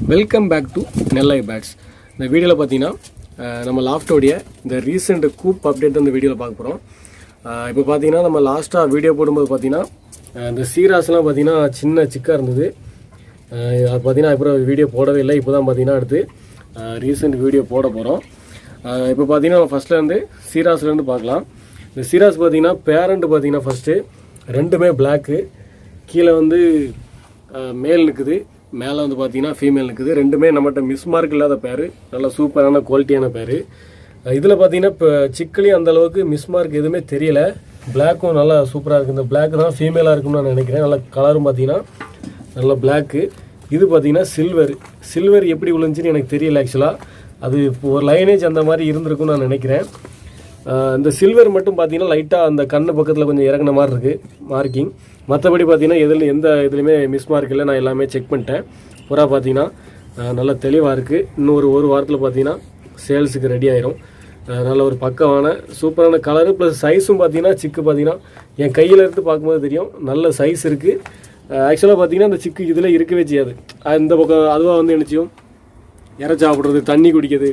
Welcome back to Nellai பேட்ஸ். இந்த வீடியோவில் பார்த்தீங்கன்னா நம்ம லாஃப்டோடைய இந்த ரீசெண்ட் கூப் அப்டேட் இந்த வீடியோவில் பார்க்க போகிறோம். இப்போ பார்த்தீங்கன்னா நம்ம லாஸ்ட்டாக வீடியோ போடும்போது பார்த்தீங்கன்னா இந்த சீராஸ்லாம் பார்த்தீங்கன்னா சின்ன சிக்காக இருந்தது. அது பார்த்தீங்கன்னா அப்புறம் வீடியோ போடவே இல்லை. இப்போ தான் பார்த்தீங்கன்னா அடுத்து ரீசெண்ட் வீடியோ போட போகிறோம். இப்போ பார்த்தீங்கன்னா நம்ம ஃபஸ்ட்லேருந்து சீராஸ்லேருந்து பார்க்கலாம். இந்த சீராஸ் பார்த்தீங்கன்னா பேரண்ட் பார்த்தீங்கன்னா ஃபஸ்ட்டு ரெண்டுமே பிளாக்கு, கீழே வந்து மேல் நிற்குது, மேலே வந்து பார்த்தீங்கன்னா ஃபீமேல் இருக்குது. ரெண்டுமே நம்மகிட்ட மிஸ் மார்க் இல்லாத பேர், நல்ல சூப்பரான குவாலிட்டியான பேர். இதில் பார்த்தீங்கன்னா இப்போ சிக்கலையும் அந்தளவுக்கு மிஸ் மார்க் எதுவுமே தெரியலை. பிளாக்கும் நல்லா சூப்பராக இருக்குது. இந்த பிளாக் தான் ஃபீமேலாக இருக்குன்னு நான் நினைக்கிறேன். நல்லா கலரும் பார்த்தீங்கன்னா நல்ல பிளாக்கு. இது பார்த்தீங்கன்னா சில்வர் எப்படி விழுந்துச்சுன்னு எனக்கு தெரியல. ஆக்சுவலாக அது இப்போ ஒரு லைனேஜ் அந்த மாதிரி இருந்திருக்குன்னு நான் நினைக்கிறேன். இந்த சில்வர் மட்டும் பார்த்தீங்கன்னா லைட்டாக அந்த கண்ணு பக்கத்தில் கொஞ்சம் இறங்கின மாதிரி இருக்குது மார்க்கிங். மற்றபடி பார்த்தீங்கன்னா எந்த இதுலையுமே மிஸ் மார்க் இல்லை. நான் எல்லாமே செக் பண்ணிட்டேன். புறா பார்த்தீங்கன்னா நல்லா தெளிவாக இருக்குது. இன்னும் ஒரு வாரத்தில் பார்த்தீங்கன்னா சேல்ஸுக்கு ரெடி ஆயிரும். நல்ல ஒரு பக்கமான சூப்பரான கலரு ப்ளஸ் சைஸும் பார்த்தீங்கன்னா சிக்கு பார்த்தீங்கன்னா என் கையில் எடுத்து பார்க்கும்போது தெரியும் நல்ல சைஸ் இருக்குது. ஆக்சுவலாக பார்த்தீங்கன்னா அந்த சிக்கு இதில் இருக்கவே செய்யாது. இந்த பக்கம் அதுவாக வந்து என்னச்சியும் இறை சாப்பிட்றது, தண்ணி குடிக்கிறது,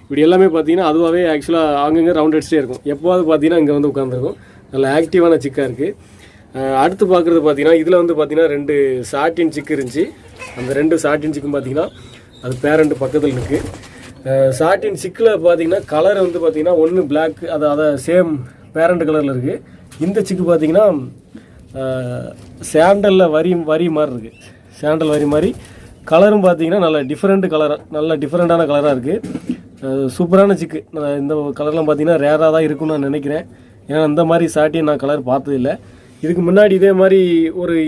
இப்படி எல்லாமே பார்த்தீங்கன்னா அதுவாகவே ஆக்சுவலாக அங்கங்கே ரவுண்ட் அடிச்சிட்டே இருக்கும். எப்போவாது பார்த்தீங்கன்னா இங்கே வந்து உட்காந்துருக்கும். நல்ல ஆக்டிவான சிக்காக இருக்குது. அடுத்து பார்க்குறது பார்த்தீங்கன்னா இதில் வந்து பார்த்தீங்கன்னா 2 சாட்டின் சிக்கு இருந்துச்சு. அந்த 2 சாட்டின் சிக்கும் பார்த்தீங்கன்னா அது பேரண்ட் பக்கத்தில் இருக்குது. சாட்டின் சிக்கில் பார்த்தீங்கன்னா கலர் வந்து பார்த்தீங்கன்னா ஒன்று பிளாக், அதை சேம் பேரண்ட் கலரில் இருக்குது. இந்த சிக்கு பார்த்தீங்கன்னா சாண்டலில் வரி மாதிரி இருக்குது. சாண்டல் வரி மாதிரி கலரும் பார்த்தீங்கன்னா நல்ல டிஃப்ரெண்ட்டான கலராக இருக்குது. சூப்பரான சிக்கு. இந்த கலர்லாம் பார்த்தீங்கன்னா ரேராக தான் இருக்குன்னு நான் நினைக்கிறேன். ஏன்னா அந்த மாதிரி சாட்டியை நான் கலர் பார்த்ததில்லை. இதுக்கு முன்னாடி இதே மாதிரி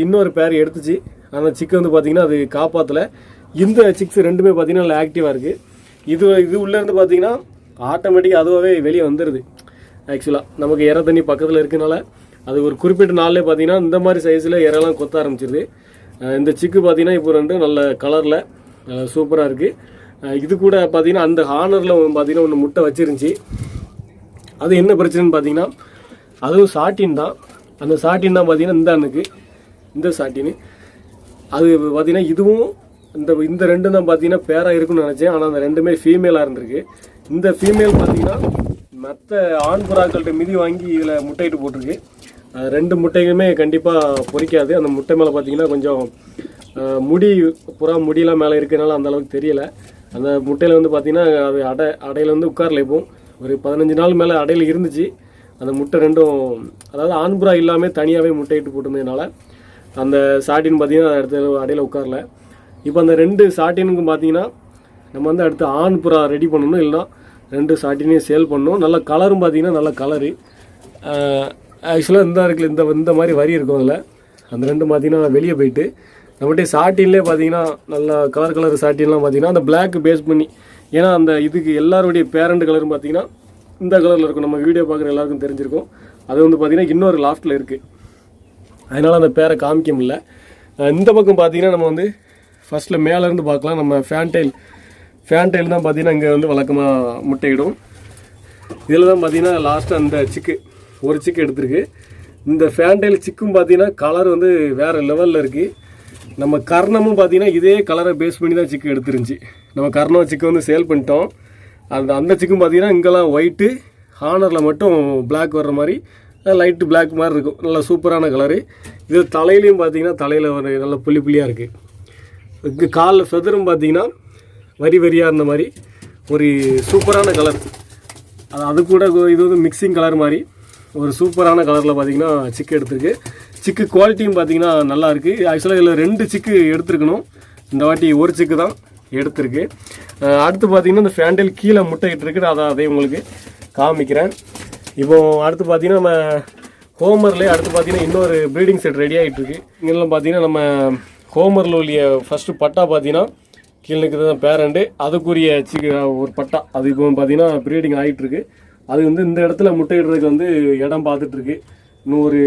இன்னொரு பேர் எடுத்துச்சு. அந்த சிக்கு வந்து பார்த்தீங்கன்னா அது காப்பாற்றலை. இந்த சிக்ஸ் ரெண்டுமே பார்த்தீங்கன்னா நல்லா ஆக்டிவாக இருக்குது. இது உள்ளேருந்து பார்த்தீங்கன்னா ஆட்டோமேட்டிக்காக அதுவாகவே வெளியே வந்துடுது. ஆக்சுவலாக நமக்கு இறை தண்ணி பக்கத்தில் இருக்கனால அது ஒரு குறிப்பிட்ட நாள்லேயே பார்த்தீங்கன்னா இந்த மாதிரி சைஸில் இறலாம் கொத்த ஆரம்பிச்சிருது. இந்த சிக்கு பார்த்தீங்கன்னா இப்போ 2 நல்ல கலரில் சூப்பராக இருக்குது. இது கூட பார்த்தீங்கன்னா அந்த ஹானரில் பார்த்தீங்கன்னா ஒன்று முட்டை வச்சிருந்துச்சி. அது என்ன பிரச்சனைன்னு பார்த்தீங்கன்னா அதுவும் சாட்டின் தான். அந்த சாட்டின் தான் பார்த்தீங்கன்னா இந்த சாட்டின்னு அது பார்த்தீங்கன்னா இதுவும் இந்த 2 தான் பார்த்தீங்கன்னா பேராக இருக்குன்னு நினச்சேன். ஆனால் அந்த 2மே ஃபீமேலாக இருந்திருக்கு. இந்த ஃபீமேல் பார்த்தீங்கன்னா மற்ற ஆண் புறாக்கள்கிட்ட மிதி வாங்கி இதில் முட்டையிட்டு போட்டிருக்கு. 2 முட்டைகளுமே கண்டிப்பாக பொரிக்காது. அந்த முட்டை மேலே பார்த்தீங்கன்னா கொஞ்சம் புறா முடியெல்லாம் மேலே இருக்கிறனால அந்த அளவுக்கு தெரியலை. அந்த முட்டையில் வந்து பார்த்தீங்கன்னா அது அடையில் வந்து உட்காரல. இப்போ ஒரு 15 நாள் மேலே அடையில் இருந்துச்சு. அந்த முட்டை 2ம் அதாவது ஆண் புறா இல்லாமல் தனியாகவே முட்டையிட்டு போட்டிருந்ததுனால அந்த சாட்டின் பார்த்தீங்கன்னா அடுத்த அடையில் உட்காரல. இப்போ அந்த 2 சாட்டினுக்கும் பார்த்தீங்கன்னா நம்ம வந்து அடுத்து ஆண் புறா ரெடி பண்ணணும், இல்லைனா 2 சாட்டினையும் சேல் பண்ணணும். நல்ல கலரும் பார்த்தீங்கன்னா நல்ல கலரு. ஆக்சுவலாக இந்த மாதிரி வரி இருக்கும். அதில் அந்த 2 பார்த்தீங்கன்னா வெளியே போயிட்டு நம்மகிட்ட சாட்டின்லேயே பார்த்தீங்கன்னா நல்லா கலர் சாட்டின்லாம் பார்த்தீங்கன்னா அந்த பிளாக் பேஸ் பண்ணி, ஏன்னா அந்த இதுக்கு எல்லாருடைய பேரண்ட் கலரும் பார்த்தீங்கன்னா இந்த கலரில் இருக்கும். நம்ம வீடியோ பார்க்குற எல்லாருக்கும் தெரிஞ்சிருக்கும். அது வந்து பார்த்தீங்கன்னா இன்னொரு லாஃப்டில் இருக்குது. அதனால் அந்த பேரை காமிக்க முடியல. இந்த பக்கம் பார்த்தீங்கன்னா நம்ம வந்து ஃபஸ்ட்டில் மேலேருந்து பார்க்கலாம். நம்ம ஃபேன்டைல் தான் பார்த்தீங்கன்னா இங்கே வந்து வழக்கமாக முட்டையிடும். இதில் தான் பார்த்தீங்கன்னா லாஸ்ட்டாக அந்த ஒரு சிக்கு எடுத்திருக்கு. இந்த ஃபேன்டைல் சிக்கும் பார்த்தீங்கன்னா கலர் வந்து வேறு லெவலில் இருக்குது. நம்ம கர்ணமும் பார்த்தீங்கன்னா இதே கலரை பேஸ் பண்ணி தான் சிக்கு எடுத்துருந்துச்சு. நம்ம கர்ணம் சிக்கு வந்து சேல் பண்ணிட்டோம். அந்த சிக்கும் பார்த்தீங்கன்னா இங்கெல்லாம் ஒயிட்டு, ஹானரில் மட்டும் பிளாக் வர்ற மாதிரி லைட்டு பிளாக் மாதிரி இருக்கும். நல்ல சூப்பரான கலரு. இது தலையிலையும் பார்த்தீங்கன்னா தலையில் ஒரு நல்ல புள்ளியாக இருக்குது. இங்கே காலில் ஃபெதரும் பார்த்தீங்கன்னா வரியாக இருந்த மாதிரி ஒரு சூப்பரான கலர். அது கூட இது வந்து மிக்சிங் கலர் மாதிரி ஒரு சூப்பரான கலரில் பார்த்தீங்கன்னா சிக்கு எடுத்துருக்கு. சிக்கு குவாலிட்டியும் பார்த்தீங்கன்னா நல்லா இருக்குது. ஆக்சுவலாக இதில் 2 சிக்கு எடுத்துருக்கணும். இந்த வாட்டி ஒரு சிக்கு தான் எடுத்திருக்கு. அடுத்து பார்த்தீங்கன்னா இந்த ஃபேண்டில் கீழே முட்டையிட்டு இருக்குது. அதை உங்களுக்கு காமிக்கிறேன். இப்போ அடுத்து பார்த்தீங்கன்னா நம்ம ஹோமர்லேயே அடுத்து பார்த்தீங்கன்னா இன்னொரு ப்ரீடிங் செட் ரெடி ஆகிட்டு இருக்கு. இங்கெல்லாம் பார்த்தீங்கன்னா நம்ம ஹோமரில் உள்ள ஃபஸ்ட்டு பட்டா பார்த்தீங்கன்னா கீழே இருக்கிறது தான் பேரண்டு, அதுக்குரிய ஒரு பட்டா அது இப்போ பார்த்தீங்கன்னா ப்ரீடிங் ஆகிட்டுருக்கு. அது வந்து இந்த இடத்துல முட்டையிடுறதுக்கு வந்து இடம் பார்த்துட்ருக்கு. இன்னும் ஒரு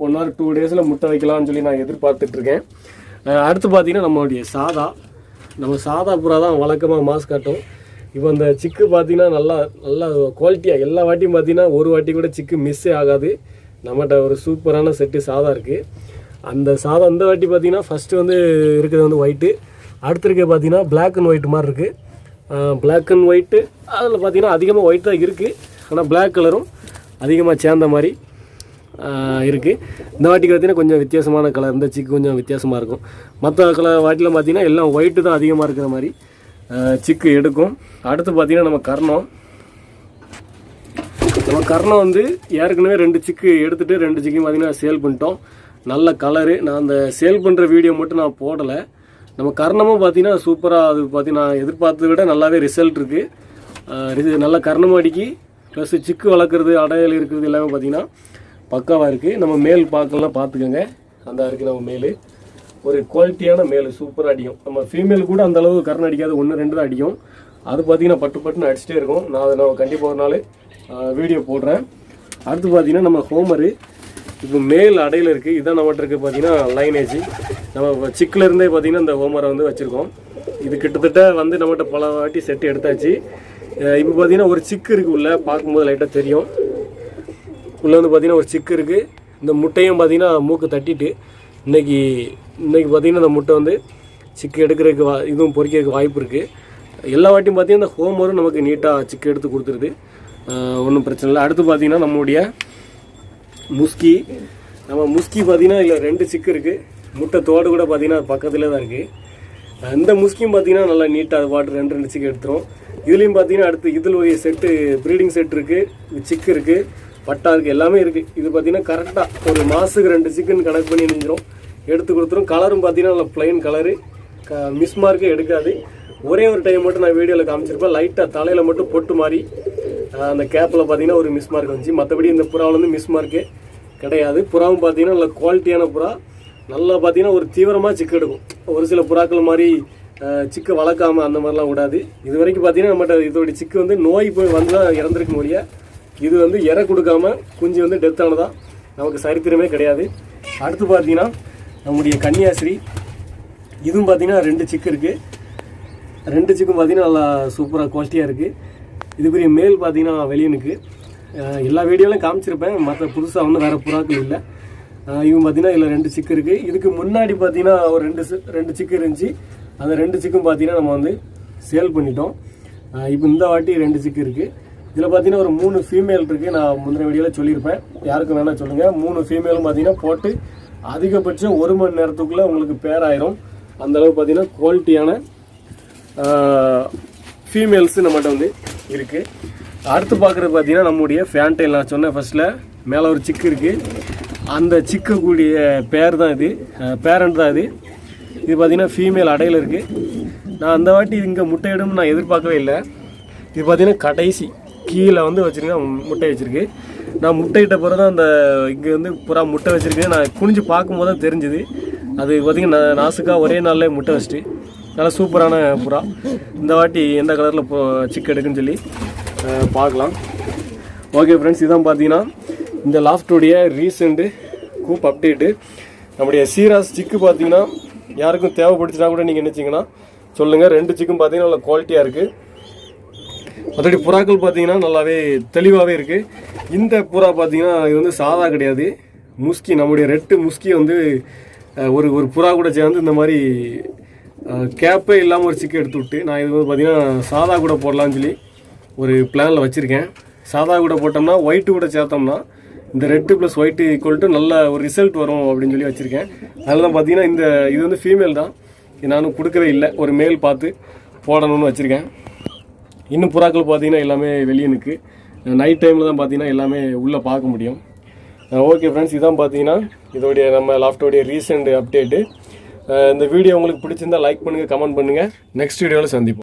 1 or 2 டேஸில் முட்டை வைக்கலாம்னு சொல்லி நான் எதிர்பார்த்துட்ருக்கேன். அடுத்து பார்த்தீங்கன்னா நம்மளுடைய சாதா புறா தான் வழக்கமாக மாஸ் காட்டும். இப்போ இந்த சிக்கு பார்த்தீங்கன்னா நல்லா குவாலிட்டியாக எல்லா வாட்டியும் பார்த்தீங்கன்னா ஒரு வாட்டி கூட சிக்கு மிஸ்ஸே ஆகாது. நம்மகிட்ட ஒரு சூப்பரான செட்டு சாதா இருக்குது. அந்த சாதம் இந்த வாட்டி பார்த்தீங்கன்னா ஃபஸ்ட்டு வந்து இருக்கிறது வந்து ஒயிட்டு, அடுத்து இருக்க பார்த்தீங்கன்னா பிளாக் அண்ட் ஒயிட் மாதிரி இருக்குது. பிளாக் அண்ட் ஒயிட்டு அதில் பார்த்தீங்கன்னா அதிகமாக ஒயிட் தான் இருக்குது, ஆனால் பிளாக் கலரும் அதிகமாக சேர்ந்த மாதிரி இருக்குது. இந்த வாட்டிக்கு பார்த்தீங்கன்னா கொஞ்சம் வித்தியாசமான கலர், இந்த சிக்கு கொஞ்சம் வித்தியாசமாக இருக்கும். மற்ற கலர் வாட்டிலாம் பார்த்தீங்கன்னா எல்லாம் ஒயிட்டு தான் அதிகமாக இருக்கிற மாதிரி சிக்கு எடுக்கும். அடுத்து பார்த்தீங்கன்னா நம்ம கர்ணம் வந்து ஏற்கனவே 2 சிக்கு எடுத்துகிட்டு 2 சிக்கையும் பார்த்தீங்கன்னா சேல் பண்ணிட்டோம். நல்ல கலரு. நான் அந்த சேல் பண்ணுற வீடியோ மட்டும் நான் போடலை. நம்ம கர்ணமும் பார்த்தீங்கன்னா சூப்பராக, அது பார்த்தீங்கன்னா எதிர்பார்த்ததை விட நல்லாவே ரிசல்ட் இருக்குது. நல்ல கர்ணம் அடிக்கி ப்ளஸ் சிக்கு வளர்க்குறது அடையாளம் இருக்கிறது எல்லாமே பார்த்தீங்கன்னா பக்காவாக இருக்குது. நம்ம மேல் பார்க்கலாம், பார்த்துக்கோங்க. அந்த இருக்குது நம்ம மேல் ஒரு குவாலிட்டியான மேல் சூப்பராக அடிக்கும். நம்ம ஃபீமேல் கூட அந்தளவு கர்ணம் அடிக்காது, 1-2 தான் அடிக்கும். அது பார்த்தீங்கன்னா பட்டுன்னு அடிச்சிட்டே இருக்கும். நான் கண்டிப்பாக ஒரு நாள் வீடியோ போடுறேன். அடுத்து பார்த்தீங்கன்னா நம்ம ஹோமரு இப்போ மேல் அடையில் இருக்குது. இதான் நம்மகிட்ட இருக்குது பார்த்தீங்கன்னா லைனேஜ். நம்ம சிக்கிலேருந்தே பார்த்தீங்கன்னா இந்த ஹோமரை வந்து வச்சுருக்கோம். இது கிட்டத்தட்ட வந்து நம்மகிட்ட பல வாட்டி செட்டு எடுத்தாச்சு. இப்போ பார்த்தீங்கன்னா ஒரு சிக்கு இருக்குது உள்ளே, பார்க்கும்போது லைட்டாக தெரியும். உள்ளே வந்து பார்த்தீங்கன்னா ஒரு சிக்கு இருக்குது. இந்த முட்டையும் பார்த்தீங்கன்னா மூக்கு தட்டிட்டு இன்றைக்கி பார்த்தீங்கன்னா இந்த முட்டை வந்து சிக்கு எடுக்கிறதுக்கு இதுவும் பொறிக்கிறதுக்கு வாய்ப்பு இருக்குது. எல்லா வாட்டியும் பார்த்தீங்கன்னா இந்த ஹோமரும் நமக்கு நீட்டாக சிக்கு எடுத்து கொடுத்துருது, ஒன்றும் பிரச்சனை இல்லை. அடுத்து பார்த்தீங்கன்னா நம்மளுடைய முஸ்கி பார்த்தீங்கன்னா இதில் 2 சிக்கு இருக்குது. முட்டை தோடு கூட பார்த்தீங்கன்னா பக்கத்தில் தான் இருக்குது. இந்த முஸ்கியும் பார்த்தீங்கன்னா நல்லா நீட்டாக அது பாட்டு 2 சிக்கு எடுத்துரும். இதுலேயும் பார்த்தீங்கன்னா அடுத்து இதில் ஒரு செட்டு ப்ரீடிங் செட் இருக்குது, சிக்கு இருக்குது, பட்டா இருக்குது, எல்லாமே இருக்குது. இது பார்த்தீங்கன்னா கரெக்டாக ஒரு மாதத்துக்கு 2 சிக்குன்னு கணக்கு பண்ணி நினைஞ்சிரும், எடுத்து கொடுத்துரும். கலரும் பார்த்தீங்கன்னா நல்லா ப்ளைன் கலரு, மிஸ் மார்க்கே எடுக்காது. ஒரே ஒரு டைம் மட்டும் நான் வீடியோவில் காமிச்சிருப்பேன், லைட்டாக தலையில் மட்டும் பொட்டு மாதிரி அந்த கேப்பில் பார்த்தீங்கன்னா ஒரு மிஸ் மார்க் வந்துச்சு. மற்றபடி இந்த புறாவில் வந்து மிஸ் மார்க்கே கிடையாது. புறாவும் பார்த்தீங்கன்னா நல்ல குவாலிட்டியான புறா, நல்லா பார்த்தீங்கன்னா ஒரு தீவிரமாக சிக்கு எடுக்கும். ஒரு சில புறாக்கள் மாதிரி சிக்கை வளர்க்காமல் அந்த மாதிரிலாம் விடாது. இது வரைக்கும் பார்த்தீங்கன்னா நம்மகிட்ட இதோடைய சிக்கு வந்து நோய் போய் வந்து தான் இறந்துருக்க முடிய, இது வந்து இறை கொடுக்காம குஞ்சு வந்து டெத் ஆனதான் நமக்கு சரித்திரமே கிடையாது. அடுத்து பார்த்தீங்கன்னா நம்முடைய கன்னியாஸ்ரீ, இதுவும் பார்த்தீங்கன்னா 2 சிக்கு இருக்குது. 2 சிக்கும் பார்த்தீங்கன்னா நல்லா சூப்பராக குவாலிட்டியாக இருக்குது. இது பெரிய மேல் பார்த்தீங்கன்னா வெளியனுக்கு எல்லா வீடியோலையும் காமிச்சிருப்பேன், மற்ற புதுசாக ஒன்றும் வேறு புறாக்கள் இல்லை. இவங்க பார்த்தீங்கன்னா இதில் 2 சிக்கு இருக்குது. இதுக்கு முன்னாடி பார்த்தீங்கன்னா ஒரு 2 சிக்கு இருந்துச்சு. அந்த 2 சிக்கும் பார்த்தீங்கன்னா நம்ம வந்து சேல் பண்ணிட்டோம். இப்போ இந்த வாட்டி 2 சிக்கு இருக்குது. இதில் பார்த்தீங்கன்னா ஒரு 3 ஃபீமேல் இருக்குது. நான் முந்தின வீடியோவில் சொல்லியிருப்பேன், யாருக்கும் வேணால் சொல்லுங்கள். 3 ஃபீமேலும் பார்த்தீங்கன்னா போட்டு அதிகபட்சம் 1 மணி நேரத்துக்குள்ளே உங்களுக்கு பேராயிரும். அந்தளவு பார்த்தீங்கன்னா குவாலிட்டியான ஃபீமேல்ஸு நம்மகிட்ட வந்து இருக்குது. அடுத்து பார்க்குறது பார்த்தீங்கன்னா நம்முடைய ஃபேன்டைல். நான் சொன்னேன் ஃபர்ஸ்ட்டில் மேலே ஒரு சிக்கு இருக்குது, அந்த சிக்கக்கூடிய பேர் தான் இது, பேரண்ட் தான் இது. இது பார்த்தீங்கன்னா ஃபீமேல் அடையில் இருக்குது. நான் அந்த வாட்டி இங்கே முட்டையிடும் நான் எதிர்பார்க்கவே இல்லை. இது பார்த்தீங்கன்னா கடைசி கீழே வந்து வச்சுருக்கேன், முட்டை வச்சுருக்கு. நான் முட்டையிட்ட பிறகு தான் அந்த இங்கே வந்து புறா முட்டை வச்சுருக்கேன். நான் குனிஞ்சு பார்க்கும்போது தான் தெரிஞ்சுது. அது பார்த்திங்கன்னா நாசுக்காக ஒரே நாளில் முட்டை வச்சுட்டு நல்லா சூப்பரான புறா. இந்த வாட்டி எந்த கலரில் சிக்கு எடுக்குன்னு சொல்லி பார்க்கலாம். ஓகே ஃப்ரெண்ட்ஸ், இதான் பார்த்தீங்கன்னா இந்த லாஃப்டோடைய ரீசெண்ட்டு கூப் அப்டேட்டு. நம்முடைய சீராஸ் சிக்கு பார்த்தீங்கன்னா யாருக்கும் தேவைப்படுச்சுனா கூட நீங்கள் நினச்சிங்கன்னா சொல்லுங்கள். 2 சிக்கும் பார்த்தீங்கன்னா நல்லா குவாலிட்டியாக இருக்குது. மற்றபடி புறாக்கள் பார்த்தீங்கன்னா நல்லாவே தெளிவாகவே இருக்குது. இந்த புறா பார்த்தீங்கன்னா இது வந்து சாதா கிடையாது, முஸ்கி. நம்முடைய ரெட்டு முஸ்கி வந்து ஒரு புறா கூட சேர்ந்து இந்த மாதிரி கேப்பே இல்லாமல் ஒரு சிக்கு எடுத்து விட்டு, நான் இது வந்து பார்த்தீங்கன்னா சாதா கூட போடலான்னு சொல்லி ஒரு பிளானில் வச்சுருக்கேன். சாதா கூட போட்டோம்னா ஒயிட்டு கூட சேர்த்தோம்னா இந்த ரெட்டு ப்ளஸ் ஒயிட்டு ஈக்குவல் நல்ல ஒரு ரிசல்ட் வரும் அப்படின்னு சொல்லி வச்சுருக்கேன். அதில் தான் பார்த்தீங்கன்னா இது வந்து ஃபீமேல் தான், நானும் கொடுக்கவே இல்லை, ஒரு மேல் பார்த்து போடணும்னு வச்சுருக்கேன். இன்னும் புறாக்கள் பார்த்தீங்கன்னா எல்லாமே வெளியே நிற்கு, நைட் டைமில் தான் பார்த்தீங்கன்னா எல்லாமே உள்ளே பார்க்க முடியும். ஓகே ஃப்ரெண்ட்ஸ், இதான் பார்த்தீங்கன்னா இதோடைய நம்ம லாஃப்டோடைய ரீசெண்ட் அப்டேட்டு. இந்த வீடியோ உங்களுக்கு பிடிச்சிருந்தால் லைக் பண்ணுங்கள், கமெண்ட் பண்ணுங்கள். நெக்ஸ்ட் வீடியோவில் சந்திப்போம்.